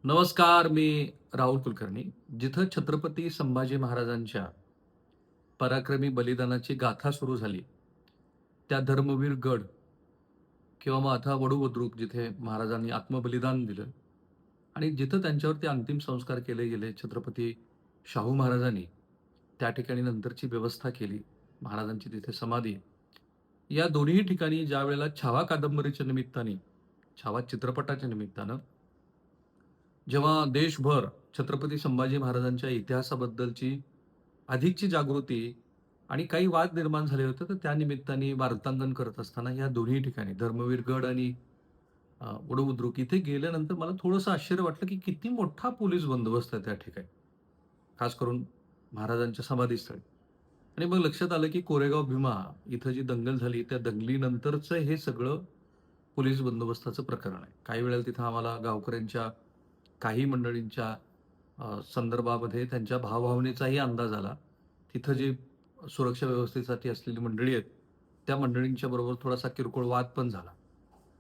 नमस्कार, मी राहुल कुलकर्णी. जिथं छत्रपती संभाजी महाराजांच्या पराक्रमी बलिदानाची गाथा सुरू झाली, त्या धर्मवीर गड किंवा मग आता वडू-बुद्रुक जिथे महाराजांनी आत्मबलिदान दिलं आणि जिथं त्यांच्यावरती अंतिम संस्कार केले गेले, छत्रपती शाहू महाराजांनी त्या ठिकाणी नंतरची व्यवस्था केली. महाराजांची तिथे समाधी आहे. या दोन्ही ठिकाणी ज्यावेळेला छावा कादंबरीच्या निमित्ताने, छावा चित्रपटाच्या निमित्तानं जेव्हा देशभर छत्रपती संभाजी महाराजांच्या इतिहासाबद्दलची अधिकची जागृती आणि काही वाद निर्माण झाले होते, तर त्या निमित्ताने वार्तांकन करत असताना या दोन्ही ठिकाणी धर्मवीर गड आणि वडूबुद्रुक इथे गेल्यानंतर मला थोडंसं आश्चर्य वाटलं, की किती मोठा पोलीस बंदोबस्त आहे त्या ठिकाणी. खास करून महाराजांच्या समाधीस्थळी. आणि मग लक्षात आलं, की कोरेगाव भीमा इथं जी दंगल झाली, त्या दंगलीनंतरचं हे सगळं पोलीस बंदोबस्ताचं प्रकरण आहे. काही वेळेला तिथं आम्हाला गावकऱ्यांच्या काही मंडळींच्या संदर्भामध्ये त्यांच्या भावभावनेचाही अंदाज आला. तिथं जे सुरक्षा व्यवस्थेसाठी असलेली मंडळी आहेत, त्या मंडळींच्या बरोबर थोडासा किरकोळ वाद पण झाला.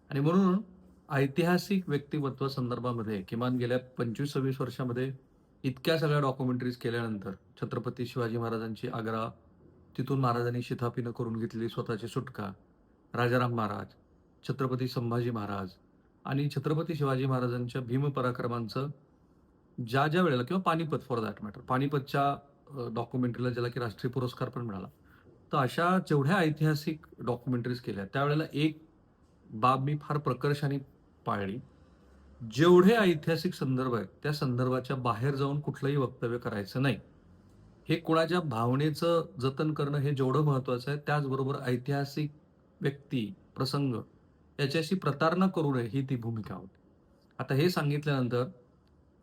आणि म्हणून ऐतिहासिक व्यक्तिमत्व संदर्भामध्ये किमान गेल्या 25-26 वर्षामध्ये इतक्या सगळ्या डॉक्युमेंटरीज केल्यानंतर छत्रपती शिवाजी महाराजांची आग्रा, तिथून महाराजांनी शिताफीनं करून घेतलेली स्वतःची सुटका, राजाराम महाराज, छत्रपती संभाजी महाराज आणि छत्रपती शिवाजी महाराजांच्या भीमपराक्रमांचं ज्या वेळेला किंवा पानिपत फॉर दॅट मॅटर, पानिपतच्या डॉक्युमेंटरीला ज्याला की राष्ट्रीय पुरस्कार पण मिळाला. तर अशा जेवढ्या ऐतिहासिक डॉक्युमेंटरीज केल्या, त्यावेळेला एक बाब मी फार प्रकर्षाने पाळली. जेवढे ऐतिहासिक संदर्भ आहेत, त्या संदर्भाच्या बाहेर जाऊन कुठलंही वक्तव्य करायचं नाही. हे कोणाच्या भावनेचं जतन करणं हे जेवढं महत्वाचं आहे, त्याचबरोबर ऐतिहासिक व्यक्ती, प्रसंग याच्याशी प्रतारणा करू नये ही ती भूमिका होती. आता हे सांगितल्यानंतर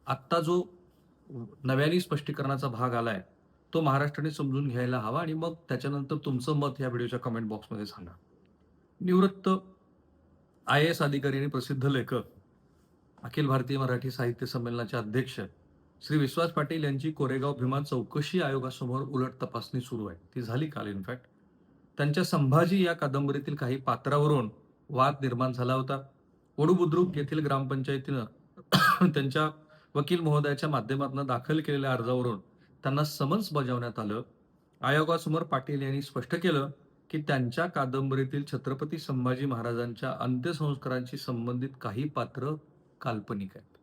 आत्ता जो नव्याने स्पष्टीकरणाचा भाग आलाय, तो महाराष्ट्राने समजून घ्यायला हवा आणि मग त्याच्यानंतर तुमचं मत या व्हिडिओच्या कमेंट बॉक्समध्ये सांगा. निवृत्त आय-ए-एस अधिकारी आणि प्रसिद्ध लेखक, अखिल भारतीय मराठी साहित्य संमेलनाचे अध्यक्ष श्री विश्वास पाटील यांची कोरेगाव भीमा चौकशी आयोगासमोर उलट तपासणी सुरू आहे. ती झाली काल इनफॅक्ट. त्यांच्या संभाजी या कादंबरीतील काही पात्रावरून वाद निर्माण झाला होता. वडू-बुद्रुक येथील ग्रामपंचायतीनं त्यांच्या वकील महोदयाच्या माध्यमातून दाखल केलेल्या अर्जावरून त्यांना समन्स बजावण्यात आलं. आयोगासमोर पाटील यांनी स्पष्ट केलं, की त्यांच्या कादंबरीतील छत्रपती संभाजी महाराजांच्या अंत्यसंस्कारांशी संबंधित काही पात्र काल्पनिक आहेत.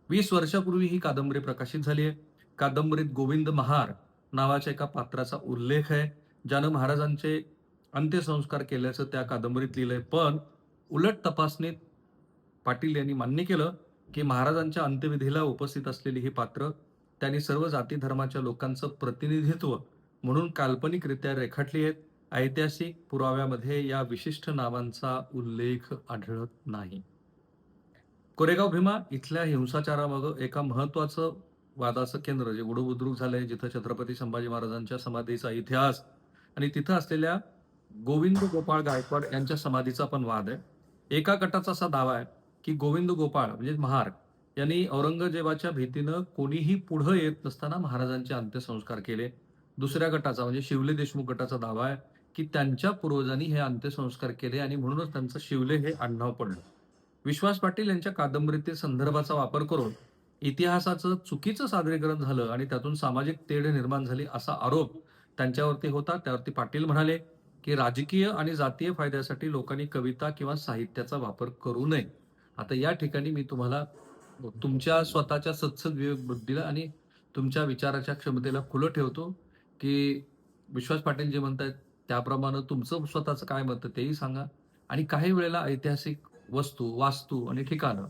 20 वर्षापूर्वी ही कादंबरी प्रकाशित झाली आहे. कादंबरीत गोविंद महार नावाच्या एका पात्राचा उल्लेख आहे, ज्यानं महाराजांचे अंत्यसंस्कार केल्याचं त्या कादंबरीत लिहिलंय. पण उलट तपासणीत पाटील यांनी मान्य केलं, की महाराजांच्या अंत्यविधीला उपस्थित असलेली ही पात्र त्यांनी सर्व जाती धर्माच्या लोकांचं प्रतिनिधित्व म्हणून काल्पनिकरित्या रेखाटली आहेत. ऐतिहासिक पुराव्यामध्ये या विशिष्ट नावांचा उल्लेख आढळत नाही. कोरेगाव भीमा इथल्या हिंसाचारामागं एका महत्वाचं वादाचं केंद्र जे बुडबुद्रुक झालंय, जिथं छत्रपती संभाजी महाराजांच्या समाधीचा इतिहास आणि तिथं असलेल्या गोविंद गोपाळ गायकवाड यांच्या समाधीचा पण वाद आहे. एका गटाचा असा दावा आहे, की गोविंद गोपाळ म्हणजे महार यांनी औरंगजेबाच्या भीतीनं कोणीही पुढं येत नसताना महाराजांचे अंत्यसंस्कार केले. दुसऱ्या गटाचा म्हणजे शिवले देशमुख गटाचा दावा आहे, की त्यांच्या पूर्वजांनी हे अंत्यसंस्कार केले आणि म्हणूनच त्यांचं शिवले हे आडनाव पडलं. विश्वास पाटील यांच्या कादंबरीतील संदर्भाचा वापर करून इतिहासाचं चुकीचं सादरीकरण झालं आणि त्यातून सामाजिक तेढ निर्माण झाली असा आरोप त्यांच्यावरती होता. त्यावरती पाटील म्हणाले, की राजकीय आणि जातीय फायद्यासाठी लोकांनी कविता किंवा साहित्याचा वापर करू नये. आता या ठिकाणी मी तुम्हाला तुमच्या स्वतःच्या सत्सद विवेक बुद्धीला आणि तुमच्या विचाराच्या क्षमतेला खुलं ठेवतो, की विश्वास पाटील जे म्हणतायत त्याप्रमाणे तुमचं स्वतःचं काय मत आहे तेही सांगा. आणि काही वेळेला ऐतिहासिक वस्तू, वास्तू आणि ठिकाणं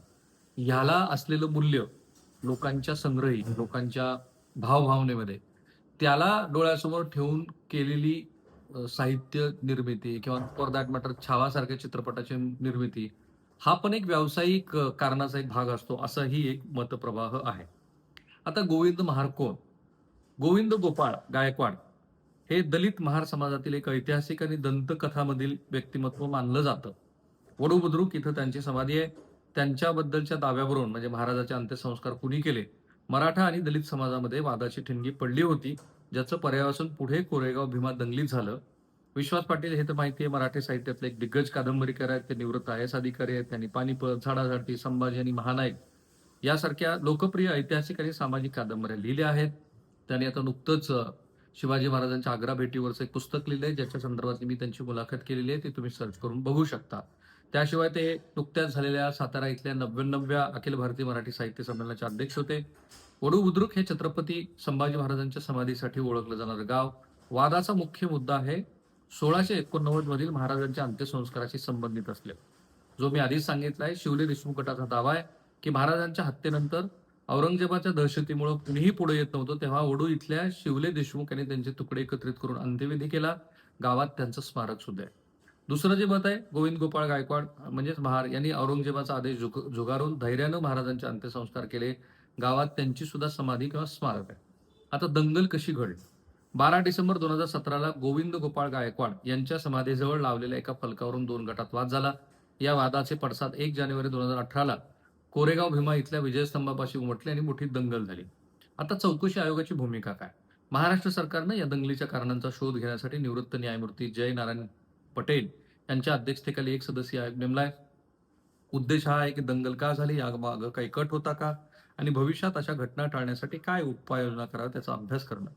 ह्याला असलेलं मूल्य लोकांच्या संग्रही, लोकांच्या भावभावनेमध्ये त्याला डोळ्यासमोर ठेवून केलेली साहित्य निर्मिती किंवा फॉर दॅट मॅटर छावासारख्या चित्रपटाची निर्मिती हा पण एक व्यावसायिक कारणाचा एक भाग असतो, असाही एक मतप्रवाह आहे. आता गोविंद महार कोण? गोविंद गोपाळ गायकवाड हे दलित महार समाजातील एक ऐतिहासिक आणि दंतकथामधील व्यक्तिमत्व मानलं जातं. वडूबुद्रुक इथं त्यांची समाधी आहे. त्यांच्याबद्दलच्या दाव्यावरून म्हणजे महाराजांचे अंत्यसंस्कार कुणी केले, मराठा आणि दलित समाजामध्ये वादाची ठिणगी पडली होती, ज्याचं पर्यावसन पुढे कोरेगाव भीमा दंगलीत झालं. विश्वास पाटील हे तर माहिती आहे, मराठी साहित्यातले एक दिग्गज कादंबरीकार आहेत. ते निवृत्त आय-एस अधिकारी आहेत. त्यांनी पानिपत, झाडाझाडती, संभाजी आणि महानायक यासारख्या लोकप्रिय ऐतिहासिक आणि सामाजिक कादंबऱ्या लिहिल्या आहेत. त्यांनी आता नुकतंच शिवाजी महाराजांच्या आग्रा भेटीवरचं एक पुस्तक लिहिलंय, ज्याच्या संदर्भातली मी त्यांची मुलाखत केलेली आहे. ती तुम्ही सर्च करून बघू शकता. त्याशिवाय ते नुकत्याच झालेल्या सातारा इथल्या 99व्या अखिल भारतीय मराठी साहित्य संमेलनाचे अध्यक्ष होते. वडू बुद्रुक हे छत्रपती संभाजी महाराजांच्या समाधीसाठी ओळखलं जाणारं गाव. वादाचा मुख्य मुद्दा आहे 1689 मधील महाराजांच्या अंत्यसंस्काराशी संबंधित असले. जो मी आधीच सांगितलाय, शिवले देशमुख गटाचा दावा आहे की महाराजांच्या हत्येनंतर औरंगजेबाच्या दहशतीमुळे कुणीही पुढे येत नव्हतं, तेव्हा वडू इथल्या शिवले देशमुख यांनी त्यांचे तुकडे एकत्रित करून अंत्यविधी केला. गावात त्यांचं स्मारक सुद्धा आहे. दुसरं जे मत आहे, गोविंद गोपाळ गायकवाड म्हणजेच महार यांनी औरंगजेबाचा आदेश झुगारून धैर्यानं महाराजांचे अंत्यसंस्कार केले. गावात त्यांची सुद्धा समाधी किंवा स्मारक आहे. आता दंगल कशी घडली? 12 डिसेंबर 2017ला गोविंद गोपाळ गायकवाड यांच्या समाधीजवळ लावलेल्या एका फलकावरून 2 गटात वाद झाला. या वादाचे पडसाद 1 जानेवारी 2018ला कोरेगाव भीमा इथल्या विजयस्तंभापाशी उमटले आणि मोठी दंगल झाली. आता चौकशी आयोगाची भूमिका काय? महाराष्ट्र सरकारनं या दंगलीच्या कारणांचा शोध घेण्यासाठी निवृत्त न्यायमूर्ती जय नारायण पटेल यांच्या अध्यक्षतेखाली एक सदस्यीय आयोग नेमलाय. उद्देश हा आहे की दंगल का झाली, यामागं काही कट होता का, आणि भविष्यात अशा घटना टाळण्यासाठी काय उपाययोजना कराव्या त्याचा अभ्यास करणं.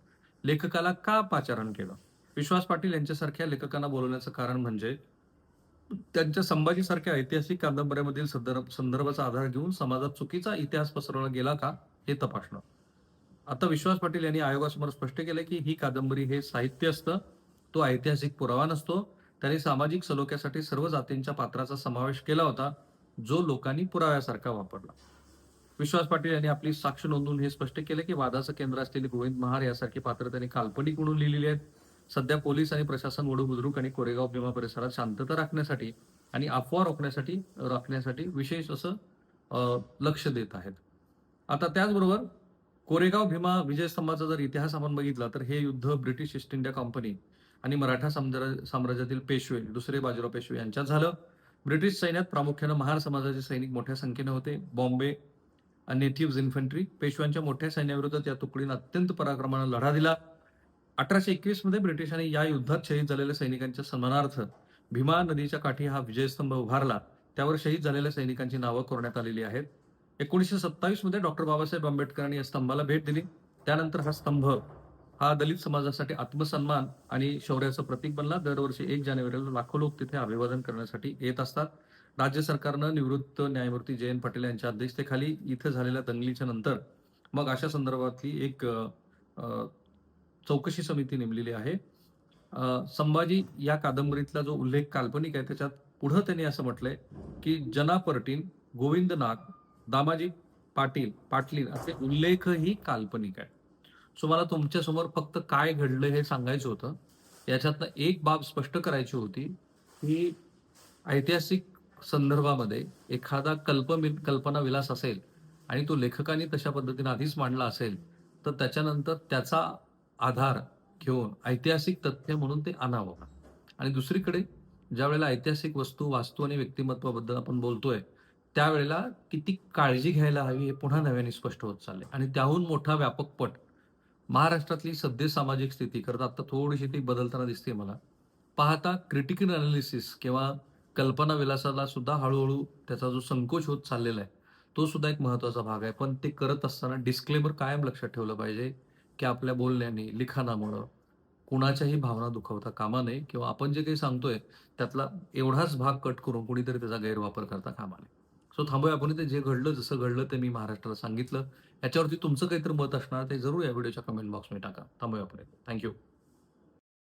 लेखकाला का पाचारण केलं? विश्वास पाटील यांच्यासारख्या लेखकांना बोलवण्याचं कारण म्हणजे त्यांच्या संभाजीसारख्या ऐतिहासिक कादंबऱ्यामधील संदर्भाचा आधार घेऊन समाजात चुकीचा इतिहास पसरवला गेला का हे तपासणं. आता विश्वास पाटील यांनी आयोगासमोर स्पष्ट केलं की ही कादंबरी हे साहित्य असतं, तो ऐतिहासिक पुरावा नसतो. त्यांनी सामाजिक सलोख्यासाठी सर्व जातींच्या पात्राचा समावेश केला होता, जो लोकांनी पुराव्यासारखा वापरला. विश्वास पाटील यांनी आपली साक्ष नोंदवून हे स्पष्ट केले की वादाचं केंद्र असलेली गोविंद महार यासारखी पात्र त्यांनी काल्पनिक म्हणून लिहिलेली आहेत. सध्या पोलीस आणि प्रशासन वडू बुद्रुक आणि कोरेगाव भीमा परिसरात शांतता राखण्यासाठी आणि अफवा राखण्यासाठी विशेष असं लक्ष देत आहेत. आता त्याचबरोबर कोरेगाव भीमा विजयस्तंभाचा जर इतिहास आपण बघितला तर हे युद्ध ब्रिटिश ईस्ट इंडिया कंपनी आणि मराठा साम्राज्यातील पेशवे दुसरे बाजीराव पेशवे यांच्यात झालं. ब्रिटिश सैन्यात प्रामुख्यानं महार समाजाचे सैनिक मोठ्या संख्येने होते. बॉम्बे नेटिव्ह इन्फंट्री पेशव्यांच्या मोठ्या सैन्याविरोधात या तुकडीनं अत्यंत पराक्रमानं लढा दिला. 1821 मध्ये ब्रिटिशांनी या युद्धात शहीद झालेल्या सैनिकांच्या सन्मानार्थ भीमा नदीच्या काठी हा विजयस्तंभ उभारला. त्यावर शहीद झालेल्या सैनिकांची नावं कोरण्यात आलेली आहेत. 1927 मध्ये डॉक्टर बाबासाहेब आंबेडकरांनी या स्तंभाला भेट दिली. त्यानंतर हा स्तंभ हा दलित समाजासाठी आत्मसन्मान आणि शौर्याचं प्रतीक बनला. दरवर्षी 1 जानेवारीला लाखो लोक तिथे अभिवादन करण्यासाठी येत असतात. राज्य सरकारनं निवृत्त न्यायमूर्ती जयंत पाटील यांच्या अध्यक्षतेखाली इथं झालेल्या दंगलीच्या नंतर मग अशा संदर्भातली एक चौकशी समिती नेमलेली आहे. संभाजी या कादंबरीतला जो उल्लेख काल्पनिक आहे त्याच्यात पुढं त्यांनी असं म्हटलंय की जना परटीन, गोविंद नाग, दामाजी पाटलीन असे उल्लेखही काल्पनिक आहे. सो मला तुमच्या समोर फक्त काय घडलं हे सांगायचं होतं. याच्यातनं एक बाब स्पष्ट करायची होती की ऐतिहासिक संदर्भामध्ये एखादा कल्पना विलास असेल आणि तो लेखकाने तशा पद्धतीने आधीच मांडला असेल तर त्याच्यानंतर त्याचा आधार घेऊन ऐतिहासिक तथ्य म्हणून ते आणावं. आणि दुसरीकडे ज्या वेळेला ऐतिहासिक वस्तू, वास्तू आणि व्यक्तिमत्वाबद्दल आपण बोलतोय त्यावेळेला किती काळजी घ्यायला हवी हे पुन्हा नव्याने स्पष्ट होत चालले. आणि त्याहून मोठा व्यापक पट महाराष्ट्रातली सद्य सामाजिक स्थिती करता आता थोडीशी ती बदलताना दिसते मला. पाहता क्रिटिकल अनालिसिस किंवा कल्पना विलासाला सुद्धा हळूहळू त्याचा जो संकोच होत चाललेला आहे तो सुद्धा एक महत्वाचा भाग आहे. पण ते करत असताना डिस्क्लेमर कायम लक्षात ठेवलं पाहिजे की आपल्या बोलण्याने, लिखाणामुळं कुणाच्याही भावना दुखावता कामा नये किंवा आपण जे काही सांगतोय त्यातला एवढाच भाग कट करून कुणीतरी त्याचा गैरवापर करता कामा नये. सो थांबूया आपण इथे. जे घडलं, जसं घडलं ते मी महाराष्ट्राला सांगितलं. याच्यावरती तुमचं काहीतरी मत असणार ते जरूर या व्हिडिओच्या कमेंट बॉक्समध्ये टाका. थांबूया आपण इथे. थँक्यू.